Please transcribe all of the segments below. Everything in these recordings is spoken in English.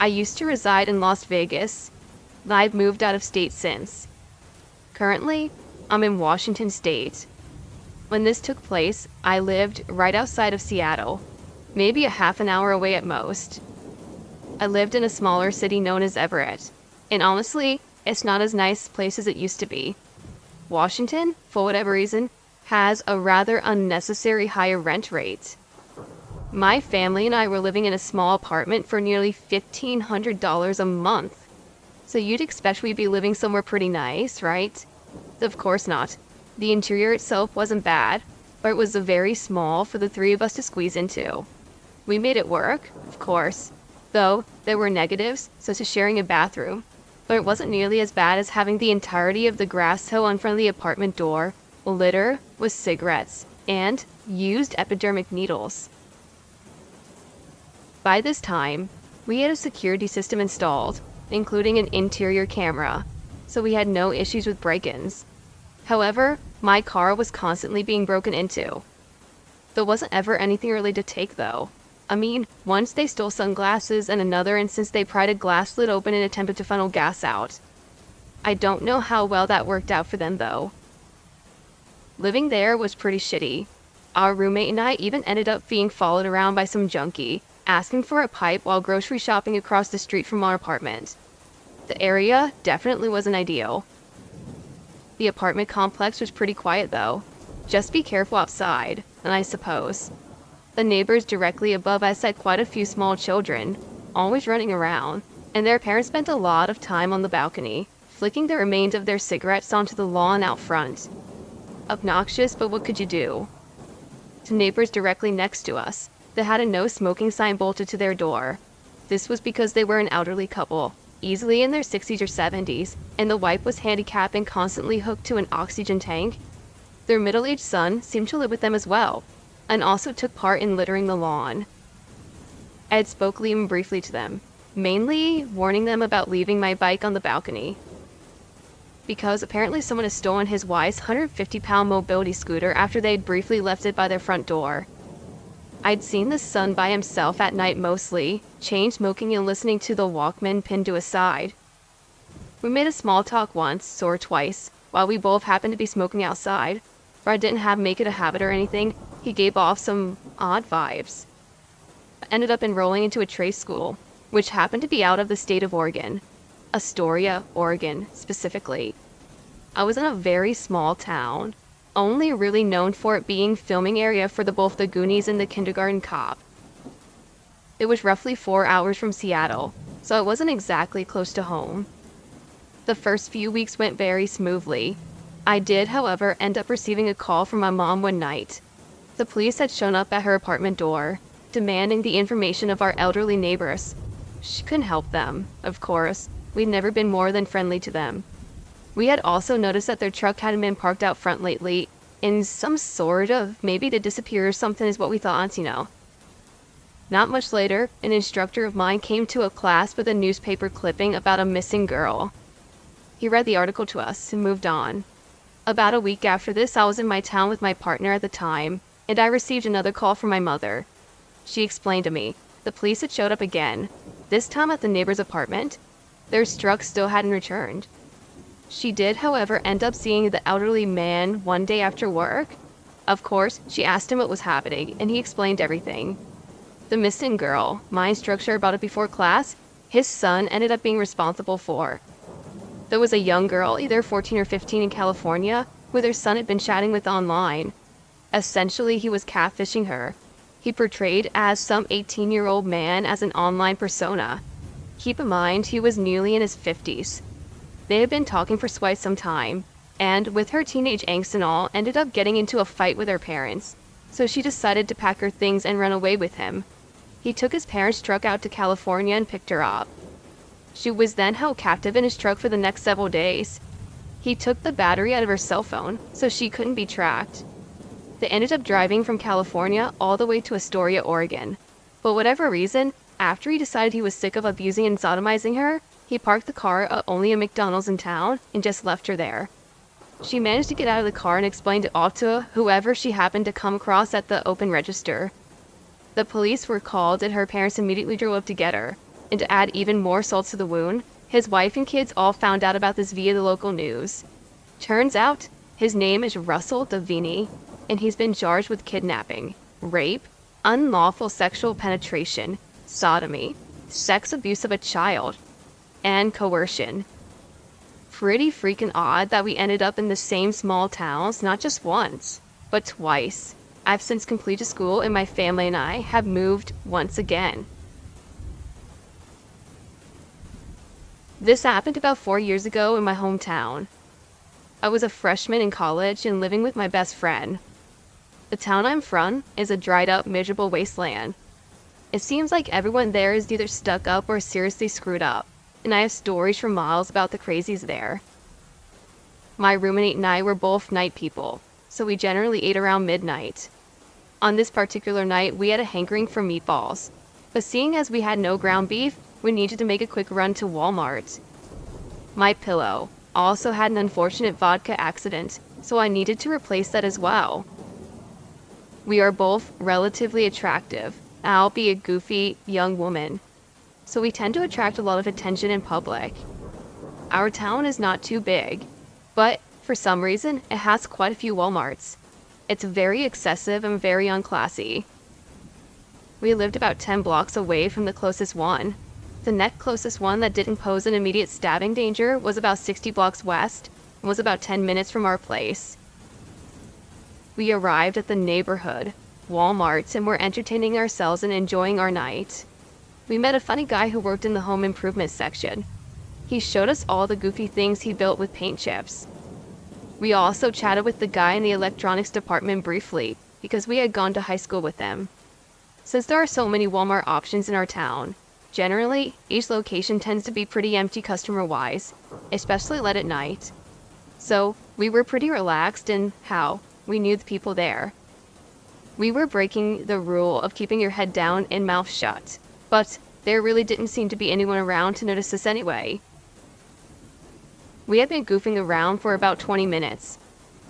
I used to reside in Las Vegas. I've moved out of state since. Currently, I'm in Washington State. When this took place, I lived right outside of Seattle, maybe a half an hour away at most. I lived in a smaller city known as Everett, and honestly, it's not as nice a place as it used to be. Washington, for whatever reason, has a rather unnecessary higher rent rate. My family and I were living in a small apartment for nearly $1,500 a month. So you'd expect we'd be living somewhere pretty nice, right? Of course not. The interior itself wasn't bad, but it was very small for the three of us to squeeze into. We made it work, of course, though there were negatives, such as sharing a bathroom, but it wasn't nearly as bad as having the entirety of the grass hill in front of the apartment door littered with cigarettes and used epidermic needles. By this time, we had a security system installed, including an interior camera, so we had no issues with break-ins. However, my car was constantly being broken into. There wasn't ever anything really to take, though. I mean, once they stole sunglasses, and another instance they pried a glass lid open and attempted to funnel gas out. I don't know how well that worked out for them, though. Living there was pretty shitty. Our roommate and I even ended up being followed around by some junkie, asking for a pipe while grocery shopping across the street from our apartment. The area definitely wasn't ideal. The apartment complex was pretty quiet, though. Just be careful outside, and I suppose. The neighbors directly above us had quite a few small children, always running around, and their parents spent a lot of time on the balcony, flicking the remains of their cigarettes onto the lawn out front. Obnoxious, but what could you do? The neighbors directly next to us, they had a no smoking sign bolted to their door. This was because they were an elderly couple, easily in their 60s or 70s, and the wife was handicapped and constantly hooked to an oxygen tank. Their middle-aged son seemed to live with them as well, and also took part in littering the lawn. I had spoken even briefly to them, mainly warning them about leaving my bike on the balcony, because apparently someone had stolen his wife's 150-pound mobility scooter after they had briefly left it by their front door. I'd seen the son by himself at night mostly, chain smoking and listening to the Walkman pinned to his side. We made a small talk once, or twice, while we both happened to be smoking outside, for I didn't make it a habit or anything. He gave off some odd vibes. I ended up enrolling into a trade school, which happened to be out of the state of Oregon. Astoria, Oregon, specifically. I was in a very small town, only really known for it being filming area for both the Goonies and the Kindergarten Cop. It was roughly 4 hours from Seattle, so it wasn't exactly close to home. The first few weeks went very smoothly. I did, however, end up receiving a call from my mom one night. The police had shown up at her apartment door, demanding the information of our elderly neighbors. She couldn't help them, of course. We'd never been more than friendly to them. We had also noticed that their truck hadn't been parked out front lately, in some sort of, maybe to disappear or something is what we thought, you know. Not much later, an instructor of mine came to a class with a newspaper clipping about a missing girl. He read the article to us and moved on. About a week after this, I was in my town with my partner at the time, and I received another call from my mother. She explained to me, the police had showed up again, this time at the neighbor's apartment. Their truck still hadn't returned. She did, however, end up seeing the elderly man one day after work. Of course, she asked him what was happening, and he explained everything. The missing girl, my instructor about it before class, his son ended up being responsible for. There was a young girl, either 14 or 15 in California, who their son had been chatting with online. Essentially, he was catfishing her. He portrayed as some 18-year-old man as an online persona. Keep in mind, he was nearly in his 50s. They had been talking for quite some time, and with her teenage angst and all, ended up getting into a fight with her parents. So she decided to pack her things and run away with him. He took his parents' truck out to California and picked her up. She was then held captive in his truck for the next several days. He took the battery out of her cell phone, so she couldn't be tracked. They ended up driving from California all the way to Astoria, Oregon. For whatever reason, after he decided he was sick of abusing and sodomizing her, he parked the car at only a McDonald's in town and just left her there. She managed to get out of the car and explained it all to whoever she happened to come across at the open register. The police were called and her parents immediately drove up to get her. And to add even more salt to the wound, his wife and kids all found out about this via the local news. Turns out, his name is Russell Davini, and he's been charged with kidnapping, rape, unlawful sexual penetration, sodomy, sex abuse of a child, and coercion. Pretty freaking odd that we ended up in the same small towns not just once, but twice. I've since completed school and my family and I have moved once again. This happened about 4 years ago in my hometown. I was a freshman in college and living with my best friend. The town I'm from is a dried up, miserable wasteland. It seems like everyone there is either stuck up or seriously screwed up, and I have stories for miles about the crazies there. My roommate and I were both night people, so we generally ate around midnight. On this particular night, we had a hankering for meatballs, but seeing as we had no ground beef, we needed to make a quick run to Walmart. My pillow also had an unfortunate vodka accident, so I needed to replace that as well. We are both relatively attractive, I'll be a goofy young woman, so we tend to attract a lot of attention in public. Our town is not too big, but for some reason, it has quite a few Walmarts. It's very excessive and very unclassy. We lived about 10 blocks away from the closest one. The next closest one that didn't pose an immediate stabbing danger was about 60 blocks west and was about 10 minutes from our place. We arrived at the neighborhood Walmart and were entertaining ourselves and enjoying our night. We met a funny guy who worked in the home improvement section. He showed us all the goofy things he built with paint chips. We also chatted with the guy in the electronics department briefly because we had gone to high school with them. Since there are so many Walmart options in our town, generally, each location tends to be pretty empty customer-wise, especially late at night. So, we were pretty relaxed in how we knew the people there. We were breaking the rule of keeping your head down and mouth shut, but there really didn't seem to be anyone around to notice us anyway. We had been goofing around for about 20 minutes.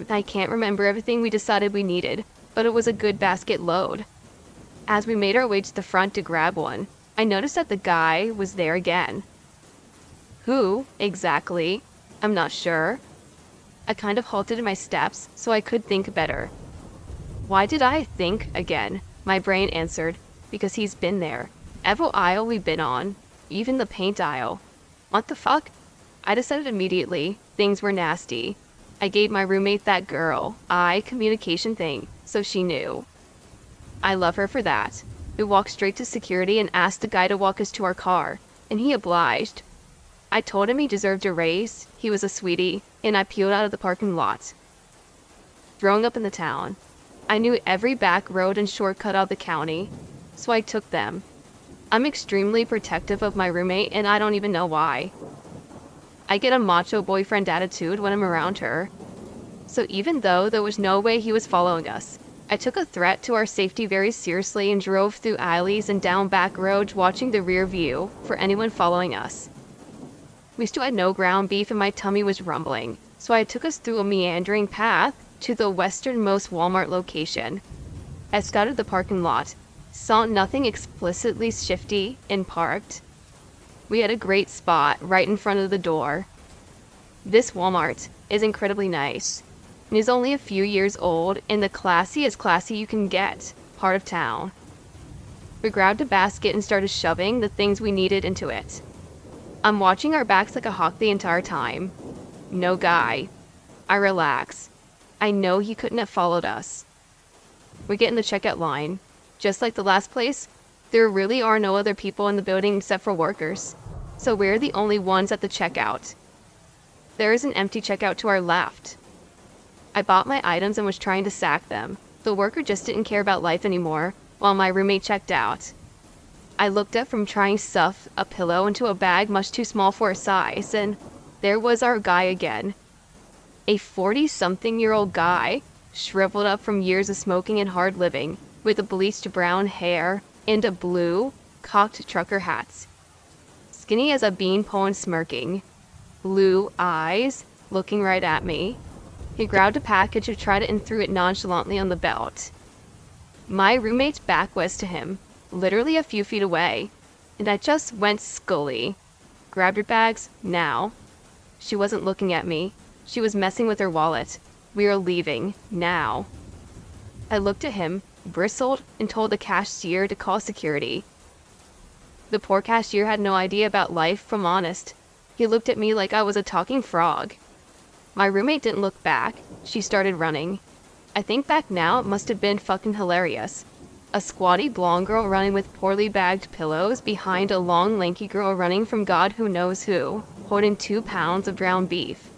I can't remember everything we decided we needed, but it was a good basket load. As we made our way to the front to grab one, I noticed that the guy was there again. Who, exactly? I'm not sure. I kind of halted in my steps so I could think better. Why did I think again? My brain answered, because he's been there. Every aisle we've been on, even the paint aisle. What the fuck? I decided immediately things were nasty. I gave my roommate that girl eye communication thing, so she knew. I love her for that. We walked straight to security and asked the guy to walk us to our car, and he obliged. I told him he deserved a raise, he was a sweetie, and I peeled out of the parking lot. Growing up in the town, I knew every back road and shortcut of the county, so I took them. I'm extremely protective of my roommate, and I don't even know why. I get a macho boyfriend attitude when I'm around her. So even though there was no way he was following us, I took a threat to our safety very seriously and drove through alleys and down back roads watching the rear view for anyone following us. We still had no ground beef and my tummy was rumbling, so I took us through a meandering path to the westernmost Walmart location. I scouted the parking lot, saw nothing explicitly shifty, and parked. We had a great spot right in front of the door. This Walmart is incredibly nice. It is only a few years old and the classiest classy you can get, part of town. We grabbed a basket and started shoving the things we needed into it. I'm watching our backs like a hawk the entire time. No guy. I relax. I know he couldn't have followed us. We get in the checkout line. Just like the last place, there really are no other people in the building except for workers, so we're the only ones at the checkout. There is an empty checkout to our left. I bought my items and was trying to sack them. The worker just didn't care about life anymore, while my roommate checked out. I looked up from trying to stuff a pillow into a bag much too small for her size, and there was our guy again. A 40-something-year-old guy, shriveled up from years of smoking and hard living, with a bleached brown hair and a blue, cocked trucker hat. Skinny as a beanpole and smirking. Blue eyes, looking right at me. He grabbed a package and tried it and threw it nonchalantly on the belt. My roommate's back was to him, literally a few feet away. and I just went scully. Grab your bags, now. She wasn't looking at me. She was messing with her wallet. We are leaving, now. I looked at him, bristled, and told the cashier to call security. The poor cashier had no idea about life, from honest. He looked at me like I was a talking frog. My roommate didn't look back. She started running. I think back now, it must have been fucking hilarious. A squatty blonde girl running with poorly bagged pillows behind a long lanky girl running from God who knows who, holding 2 pounds of ground beef.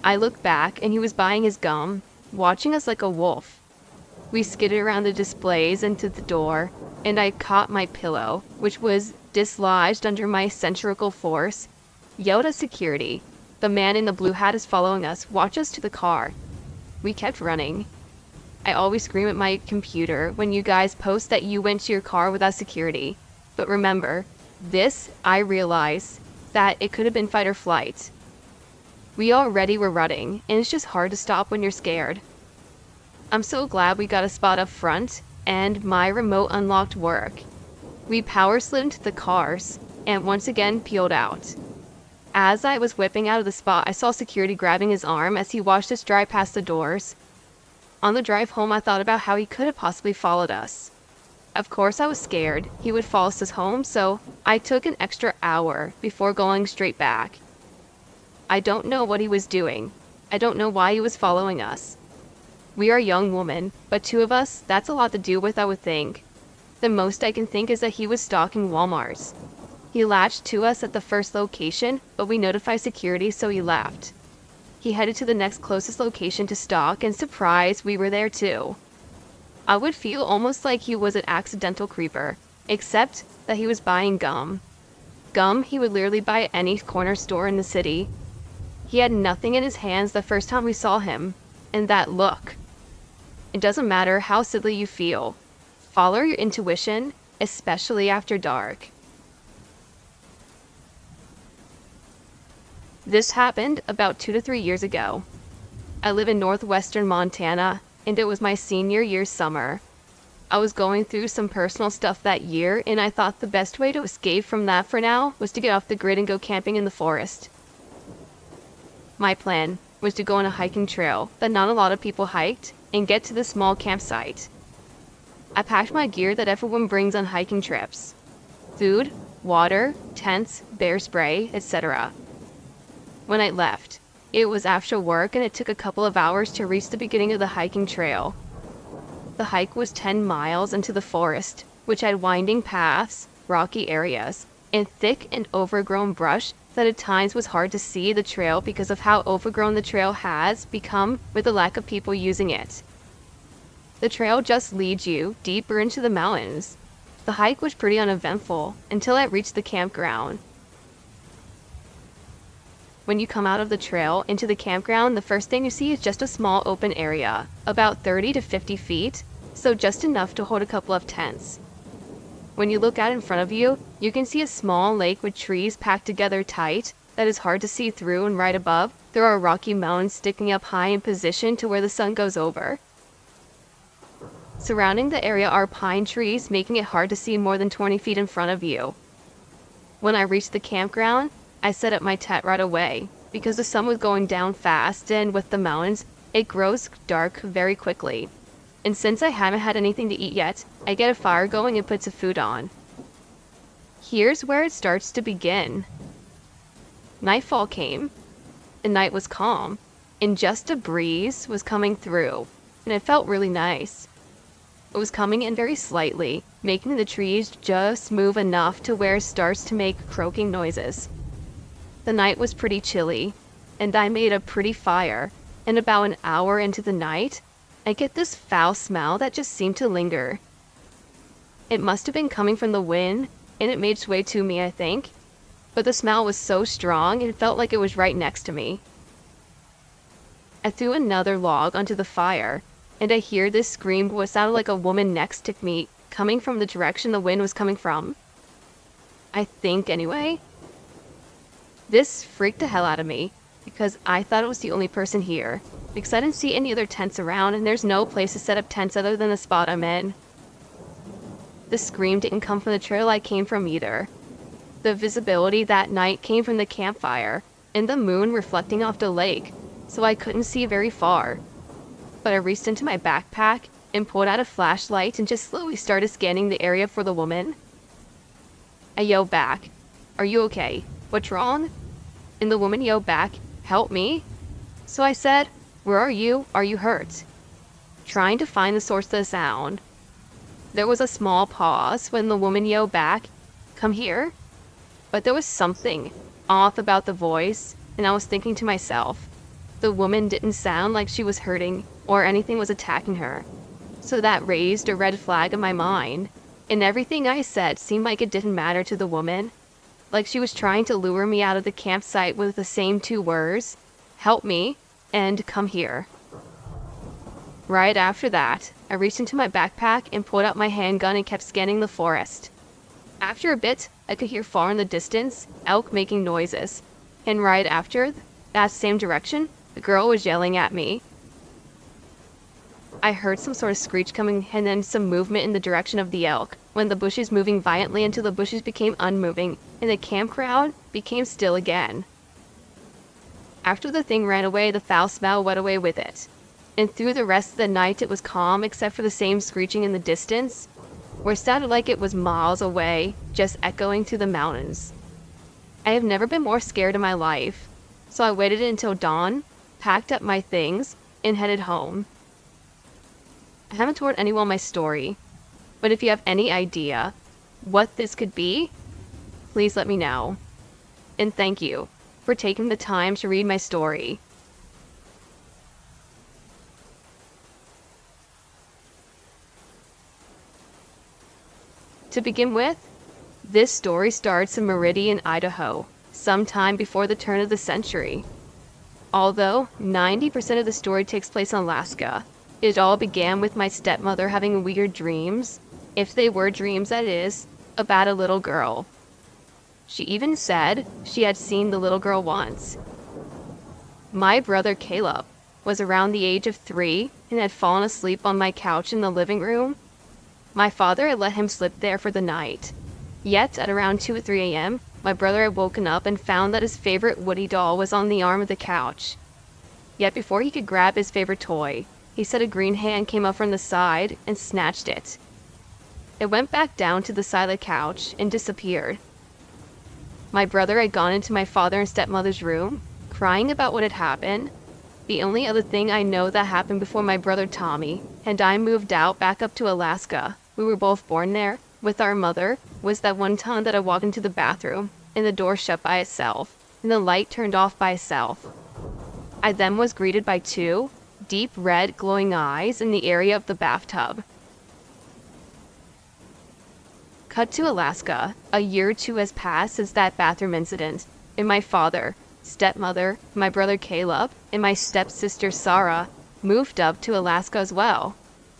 I looked back and he was buying his gum, watching us like a wolf. We skidded around the displays and to the door, and I caught my pillow, which was dislodged under my centrifugal force, yelled at security. The man in the blue hat is following us. Watch us to the car. We kept running. I always scream at my computer when you guys post that you went to your car without security. But remember, I realize that it could have been fight or flight. We already were running, and it's just hard to stop when you're scared. I'm so glad we got a spot up front, and my remote unlocked work. We power slid into the cars, and once again peeled out. As I was whipping out of the spot, I saw security grabbing his arm as he watched us drive past the doors. On the drive home, I thought about how he could have possibly followed us. Of course, I was scared he would follow us home, so I took an extra hour before going straight back. I don't know what he was doing. I don't know why he was following us. We are young women, but 2 of us, that's a lot to do with, I would think. The most I can think is that he was stalking Walmarts. He latched to us at the first location, but we notified security, so he left. He headed to the next closest location to stalk, and surprise, we were there too. I would feel almost like he was an accidental creeper, except that he was buying gum. Gum he would literally buy at any corner store in the city. He had nothing in his hands the first time we saw him, and that look. It doesn't matter how silly you feel. Follow your intuition, especially after dark. This happened about 2 to 3 years ago. I live in northwestern Montana, and it was my senior year summer. I was going through some personal stuff that year, and I thought the best way to escape from that for now was to get off the grid and go camping in the forest. My plan was to go on a hiking trail that not a lot of people hiked and get to the small campsite. I packed my gear that everyone brings on hiking trips: food, water, tents, bear spray, etc. When I left, it was after work and it took a couple of hours to reach the beginning of the hiking trail. The hike was 10 miles into the forest, which had winding paths, rocky areas, and thick and overgrown brush that at times was hard to see the trail because of how overgrown the trail has become with the lack of people using it. The trail just leads you deeper into the mountains. The hike was pretty uneventful until I reached the campground. When you come out of the trail into the campground, the first thing you see is just a small open area, about 30 to 50 feet, so just enough to hold a couple of tents. When you look out in front of you, you can see a small lake with trees packed together tight that is hard to see through, and right above, there are rocky mountains sticking up high in position to where the sun goes over. Surrounding the area are pine trees, making it hard to see more than 20 feet in front of you. When I reached the campground, I set up my tent right away, because the sun was going down fast, and with the mountains, it grows dark very quickly. And since I haven't had anything to eat yet, I get a fire going and put some food on. Here's where it starts to begin. Nightfall came. The night was calm, and just a breeze was coming through, and it felt really nice. It was coming in very slightly, making the trees just move enough to where it starts to make croaking noises. The night was pretty chilly, and I made a pretty fire, and about an hour into the night, I get this foul smell that just seemed to linger. It must have been coming from the wind, and it made its way to me, I think, but the smell was so strong it felt like it was right next to me. I threw another log onto the fire, and I hear this scream what sounded like a woman next to me coming from the direction the wind was coming from. I think, anyway. This freaked the hell out of me, because I thought it was the only person here, because I didn't see any other tents around, and there's no place to set up tents other than the spot I'm in. The scream didn't come from the trail I came from either. The visibility that night came from the campfire and the moon reflecting off the lake, so I couldn't see very far. But I reached into my backpack and pulled out a flashlight and just slowly started scanning the area for the woman. I yelled back, "Are you okay? What's wrong?" And the woman yelled back, "Help me." So I said, "Where are you? Are you hurt?" Trying to find the source of the sound. There was a small pause when the woman yelled back, "Come here." But there was something off about the voice, and I was thinking to myself, the woman didn't sound like she was hurting or anything was attacking her. So that raised a red flag in my mind, and everything I said seemed like it didn't matter to the woman. Like she was trying to lure me out of the campsite with the same two words, "Help me," and "Come here." Right after that, I reached into my backpack and pulled out my handgun and kept scanning the forest. After a bit, I could hear far in the distance elk making noises, and right after, that same direction, the girl was yelling at me. I heard some sort of screech coming and then some movement in the direction of the elk, when the bushes moving violently until the bushes became unmoving and the campground became still again. After the thing ran away, the foul smell went away with it, and through the rest of the night it was calm except for the same screeching in the distance, where it sounded like it was miles away, just echoing through the mountains. I have never been more scared in my life, so I waited until dawn, packed up my things, and headed home. I haven't told anyone my story, but if you have any idea what this could be, please let me know. And thank you for taking the time to read my story. To begin with, this story starts in Meridian, Idaho, sometime before the turn of the century. Although 90% of the story takes place in Alaska, it all began with my stepmother having weird dreams, if they were dreams that is, about a little girl. She even said she had seen the little girl once. My brother Caleb was around the age of 3 and had fallen asleep on my couch in the living room. My father had let him sleep there for the night. Yet, at around 2 or 3 a.m., my brother had woken up and found that his favorite Woody doll was on the arm of the couch. Yet before he could grab his favorite toy, he said a green hand came up from the side and snatched it. It went back down to the side of the couch and disappeared. My brother had gone into my father and stepmother's room, crying about what had happened. The only other thing I know that happened before my brother Tommy and I moved out back up to Alaska, we were both born there, with our mother, was that one time that I walked into the bathroom and the door shut by itself and the light turned off by itself. I then was greeted by 2 deep red glowing eyes in the area of the bathtub. Cut to Alaska. A year or 2 has passed since that bathroom incident, and my father, stepmother, my brother Caleb, and my stepsister Sarah moved up to Alaska as well,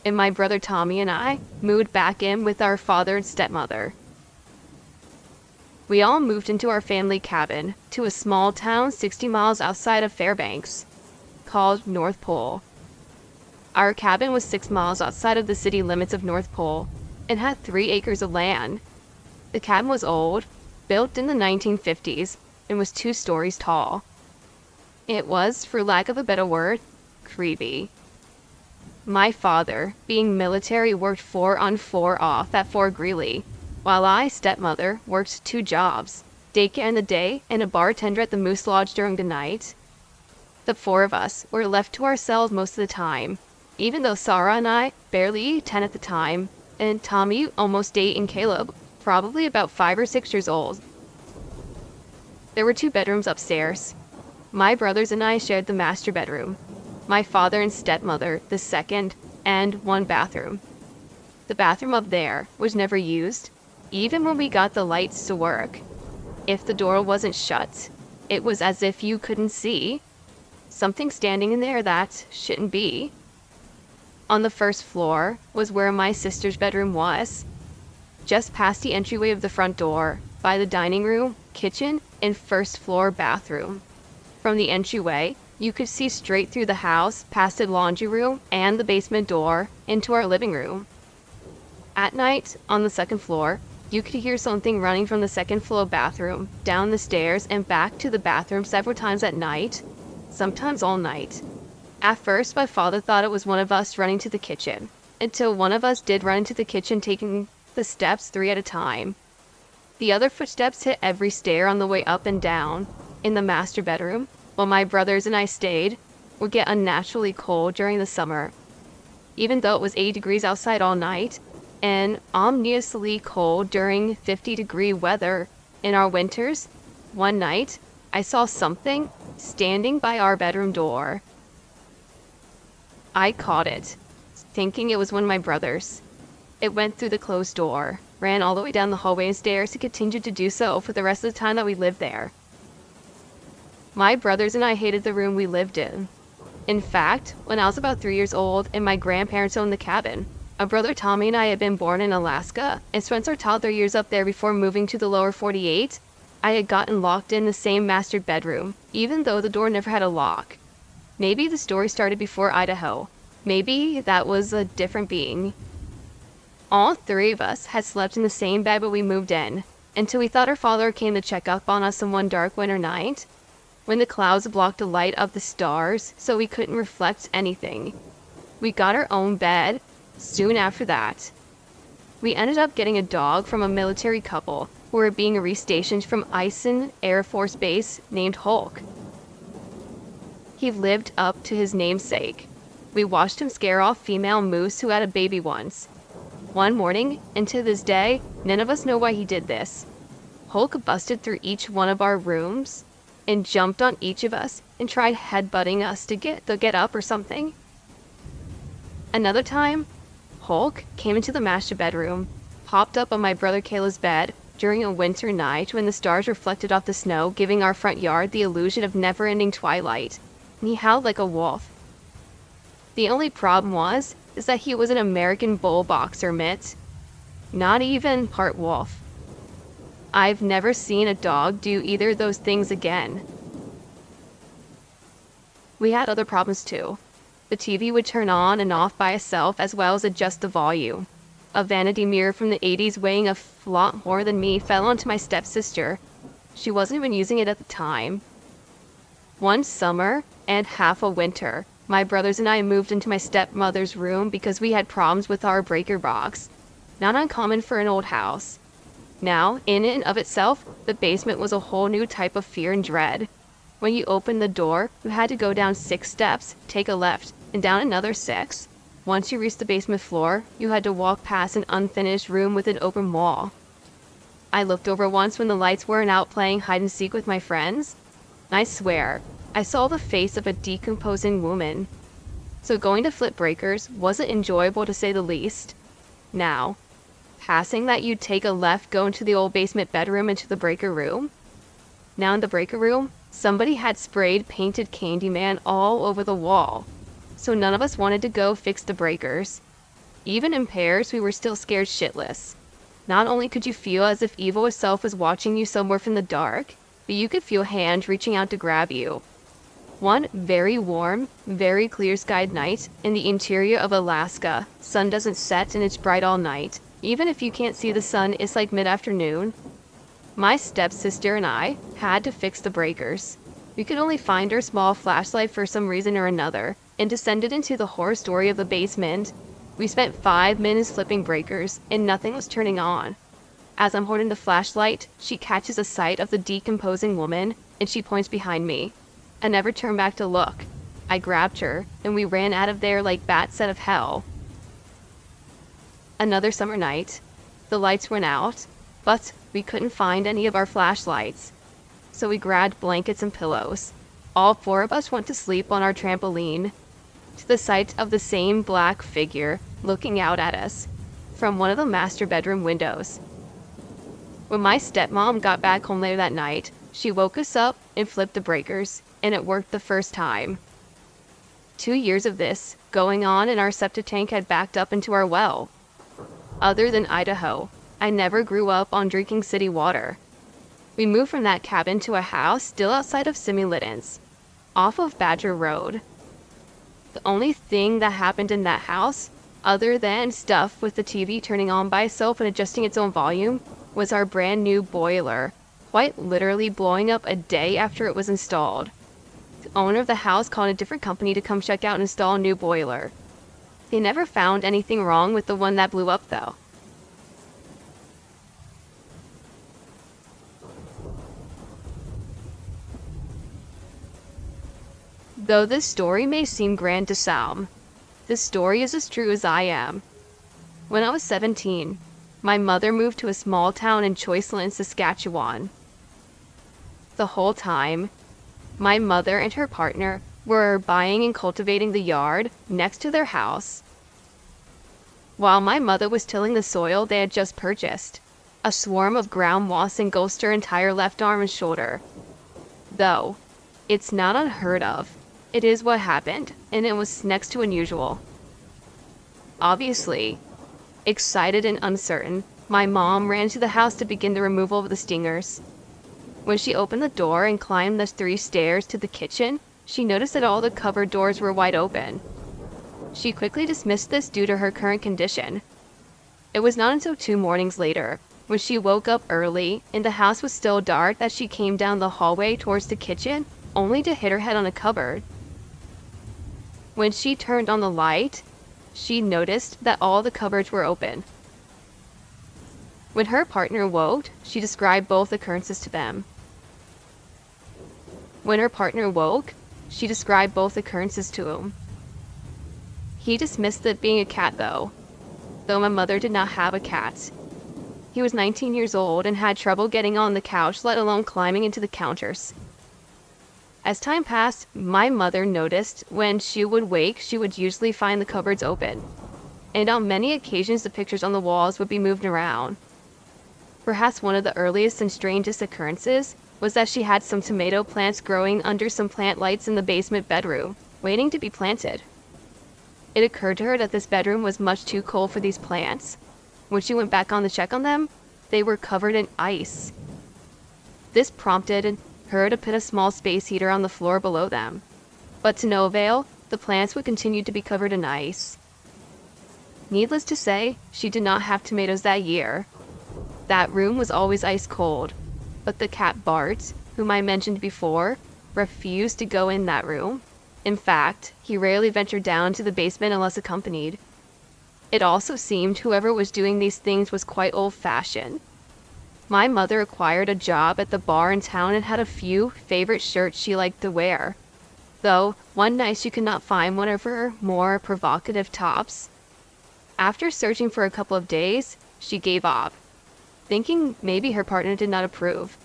and my brother Tommy and I moved back in with our father and stepmother. We all moved into our family cabin to a small town 60 miles outside of Fairbanks, called North Pole. Our cabin was 6 miles outside of the city limits of North Pole and had 3 acres of land. The cabin was old, built in the 1950s, and was 2 stories tall. It was, for lack of a better word, creepy. My father, being military, worked 4 on 4 off at Fort Greely, while I, stepmother, worked 2 jobs, daycare in the day and a bartender at the Moose Lodge during the night. The 4 of us were left to ourselves most of the time, even though Sarah and I barely 10 at the time, and Tommy almost 8 and Caleb probably about 5 or 6 years old. There were 2 bedrooms upstairs. My brothers and I shared the master bedroom, my father and stepmother the second, and 1 bathroom. The bathroom up there was never used, even when we got the lights to work. If the door wasn't shut, it was as if you couldn't see something standing in there that shouldn't be. On the first floor was where my sister's bedroom was, just past the entryway of the front door, by the dining room, kitchen, and first floor bathroom. From the entryway, you could see straight through the house, past the laundry room and the basement door, into our living room. At night, on the second floor, you could hear something running from the second floor bathroom, down the stairs, and back to the bathroom several times at night, sometimes all night. At first, my father thought it was one of us running to the kitchen, until one of us did run into the kitchen taking the steps 3 at a time. The other footsteps hit every stair on the way up and down. In the master bedroom, while my brothers and I stayed, would get unnaturally cold during the summer. Even though it was 80 degrees outside all night, and ominously cold during 50-degree weather in our winters, one night, I saw something standing by our bedroom door. I caught it, thinking it was one of my brothers. It went through the closed door, ran all the way down the hallway and stairs, and continued to do so for the rest of the time that we lived there. My brothers and I hated the room we lived in. In fact, when I was about 3 years old and my grandparents owned the cabin, my brother Tommy and I had been born in Alaska and spent our toddler years up there before moving to the lower 48. I had gotten locked in the same master bedroom, even though the door never had a lock. Maybe the story started before Idaho. Maybe that was a different being. All 3 of us had slept in the same bed when we moved in, until we thought our father came to check up on us on one dark winter night, when the clouds blocked the light of the stars so we couldn't reflect anything. We got our own bed soon after that. We ended up getting a dog from a military couple who were being restationed from Eisen Air Force Base named Hulk. He lived up to his namesake. We watched him scare off female moose who had a baby once. One morning, and to this day, none of us know why he did this. Hulk busted through each one of our rooms and jumped on each of us and tried headbutting us to get up or something. Another time, Hulk came into the master bedroom, popped up on my brother Kayla's bed during a winter night when the stars reflected off the snow, giving our front yard the illusion of never-ending twilight, and he howled like a wolf. The only problem is that he was an American bull boxer, Mitt. Not even part wolf. I've never seen a dog do either of those things again. We had other problems too. The TV would turn on and off by itself as well as adjust the volume. A vanity mirror from the 80s weighing a lot more than me fell onto my stepsister. She wasn't even using it at the time. One summer and half a winter, my brothers and I moved into my stepmother's room because we had problems with our breaker box. Not uncommon for an old house. Now, in and of itself, the basement was a whole new type of fear and dread. When you opened the door, you had to go down 6 steps, take a left, and down another 6. Once you reached the basement floor, you had to walk past an unfinished room with an open wall. I looked over once when the lights weren't out playing hide and seek with my friends. I swear, I saw the face of a decomposing woman. So going to flip breakers wasn't enjoyable to say the least. Now, passing that you'd take a left, go into the old basement bedroom into the breaker room. Now in the breaker room, somebody had sprayed painted Candyman all over the wall. So none of us wanted to go fix the breakers. Even in pairs, we were still scared shitless. Not only could you feel as if evil itself was watching you somewhere from the dark, but you could feel hands reaching out to grab you. One very warm, very clear-skied night in the interior of Alaska, sun doesn't set and it's bright all night. Even if you can't see the sun, it's like mid-afternoon. My stepsister and I had to fix the breakers. We could only find our small flashlight for some reason or another, and descended into the horror story of the basement. We spent 5 minutes flipping breakers, and nothing was turning on. As I'm holding the flashlight, she catches a sight of the decomposing woman, and she points behind me. I never turned back to look. I grabbed her, and we ran out of there like bats out of hell. Another summer night. The lights went out, but we couldn't find any of our flashlights. So we grabbed blankets and pillows. All 4 of us went to sleep on our trampoline, to the sight of the same black figure looking out at us from one of the master bedroom windows. When my stepmom got back home later that night, she woke us up and flipped the breakers, and it worked the first time. 2 years of this going on, and our septic tank had backed up into our well. Other than Idaho, I never grew up on drinking city water. We moved from that cabin to a house still outside of Simulitans, off of Badger Road. The only thing that happened in that house other than stuff with the TV turning on by itself and adjusting its own volume, was our brand new boiler, quite literally blowing up a day after it was installed. The owner of the house called a different company to come check out and install a new boiler. They never found anything wrong with the one that blew up though. Though this story may seem grand to some, this story is as true as I am. When I was 17, my mother moved to a small town in Choiseland, Saskatchewan. The whole time, my mother and her partner were buying and cultivating the yard next to their house, while my mother was tilling the soil they had just purchased. A swarm of ground moss engulfed her entire left arm and shoulder. Though, it's not unheard of. It is what happened, and it was next to unusual. Obviously, excited and uncertain, my mom ran to the house to begin the removal of the stingers. When she opened the door and climbed the 3 stairs to the kitchen, she noticed that all the cupboard doors were wide open. She quickly dismissed this due to her current condition. It was not until 2 mornings later, when she woke up early and the house was still dark, that she came down the hallway towards the kitchen, only to hit her head on a cupboard. When she turned on the light, she noticed that all the cupboards were open. When her partner woke, she described both occurrences to them. When her partner woke, she described both occurrences to him. He dismissed it being a cat though my mother did not have a cat. He was 19 years old and had trouble getting on the couch, let alone climbing into the counters. As time passed, my mother noticed when she would wake, she would usually find the cupboards open, and on many occasions the pictures on the walls would be moved around. Perhaps one of the earliest and strangest occurrences was that she had some tomato plants growing under some plant lights in the basement bedroom, waiting to be planted. It occurred to her that this bedroom was much too cold for these plants. When she went back on to check on them, they were covered in ice. This prompted her to put a small space heater on the floor below them. But to no avail, the plants would continue to be covered in ice. Needless to say, she did not have tomatoes that year. That room was always ice cold, but the cat Bart, whom I mentioned before, refused to go in that room. In fact, he rarely ventured down to the basement unless accompanied. It also seemed whoever was doing these things was quite old-fashioned. My mother acquired a job at the bar in town and had a few favorite shirts she liked to wear. Though, one night she could not find one of her more provocative tops. After searching for a couple of days, she gave up, thinking maybe her partner did not approve.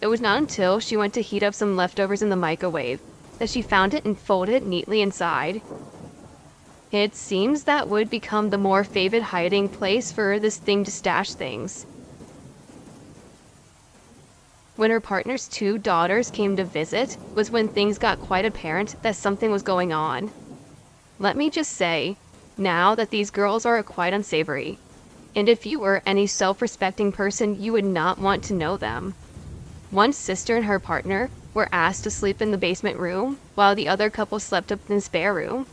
It was not until she went to heat up some leftovers in the microwave that she found it and folded it neatly inside. It seems that would become the more favorite hiding place for this thing to stash things. When her partner's 2 daughters came to visit was when things got quite apparent that something was going on. Let me just say, now that these girls are quite unsavory, and if you were any self-respecting person, you would not want to know them. One sister and her partner were asked to sleep in the basement room, while the other couple slept up in the spare room.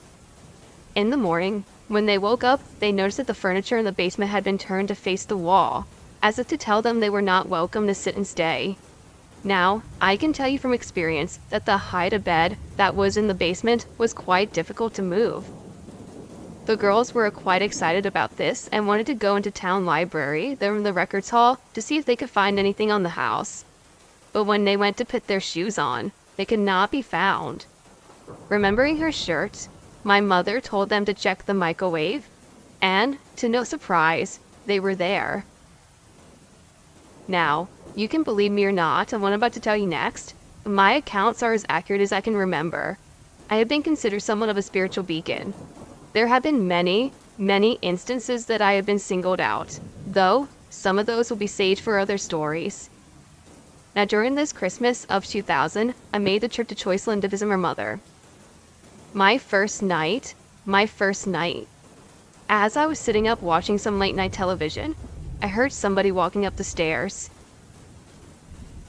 In the morning, when they woke up, they noticed that the furniture in the basement had been turned to face the wall, as if to tell them they were not welcome to sit and stay. Now, I can tell you from experience that the hide-a-bed that was in the basement was quite difficult to move. The girls were quite excited about this and wanted to go into town library, then the records hall, to see if they could find anything on the house. But when they went to put their shoes on, they could not be found. Remembering her shirt, my mother told them to check the microwave, and, to no surprise, they were there. Now, you can believe me or not on what I'm about to tell you next. My accounts are as accurate as I can remember. I have been considered somewhat of a spiritual beacon. There have been many, many instances that I have been singled out, though some of those will be saved for other stories. Now, during this Christmas of 2000, I made the trip to Choiseland to visit my mother. My first night. As I was sitting up watching some late-night television, I heard somebody walking up the stairs.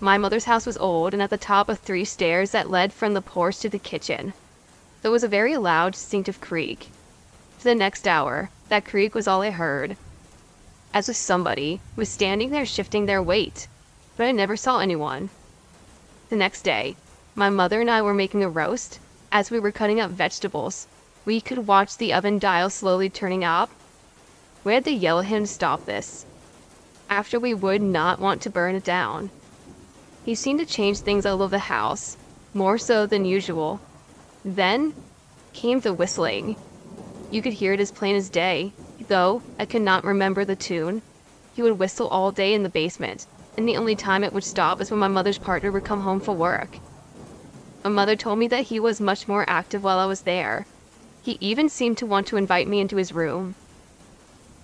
My mother's house was old and at the top of 3 stairs that led from the porch to the kitchen. There was a very loud, distinctive creak. For the next hour, that creak was all I heard, as if somebody was standing there shifting their weight, but I never saw anyone. The next day, my mother and I were making a roast. As we were cutting up vegetables, we could watch the oven dial slowly turning up. We had to yell at him to stop this, after we would not want to burn it down. He seemed to change things all over the house, more so than usual. Then came the whistling. You could hear it as plain as day, though I could not remember the tune. He would whistle all day in the basement, and the only time it would stop is when my mother's partner would come home from work. My mother told me that he was much more active while I was there. He even seemed to want to invite me into his room.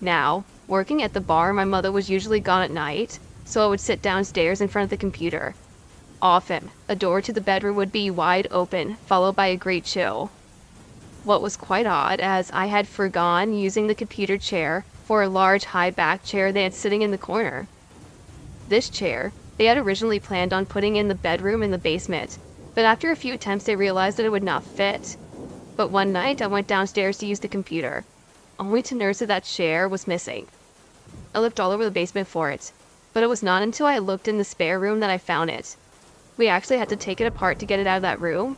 Now, working at the bar, my mother was usually gone at night, so I would sit downstairs in front of the computer. Often, a door to the bedroom would be wide open, followed by a great chill. What was quite odd, as I had forgone using the computer chair for a large high-back chair they had sitting in the corner. This chair, they had originally planned on putting in the bedroom in the basement, but after a few attempts they realized that it would not fit. But one night I went downstairs to use the computer, only to notice that chair was missing. I looked all over the basement for it, but it was not until I looked in the spare room that I found it. We actually had to take it apart to get it out of that room.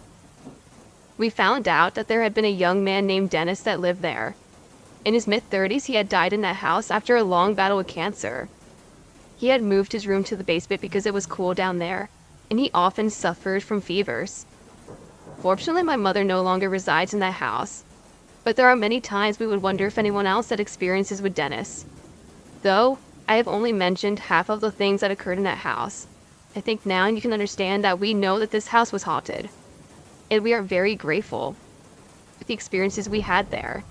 We found out that there had been a young man named Dennis that lived there. In his mid-30s, he had died in that house after a long battle with cancer. He had moved his room to the basement because it was cool down there, and he often suffered from fevers. Fortunately, my mother no longer resides in that house, but there are many times we would wonder if anyone else had experiences with Dennis. Though I have only mentioned half of the things that occurred in that house, I think now you can understand that we know that this house was haunted, and we are very grateful for the experiences we had there.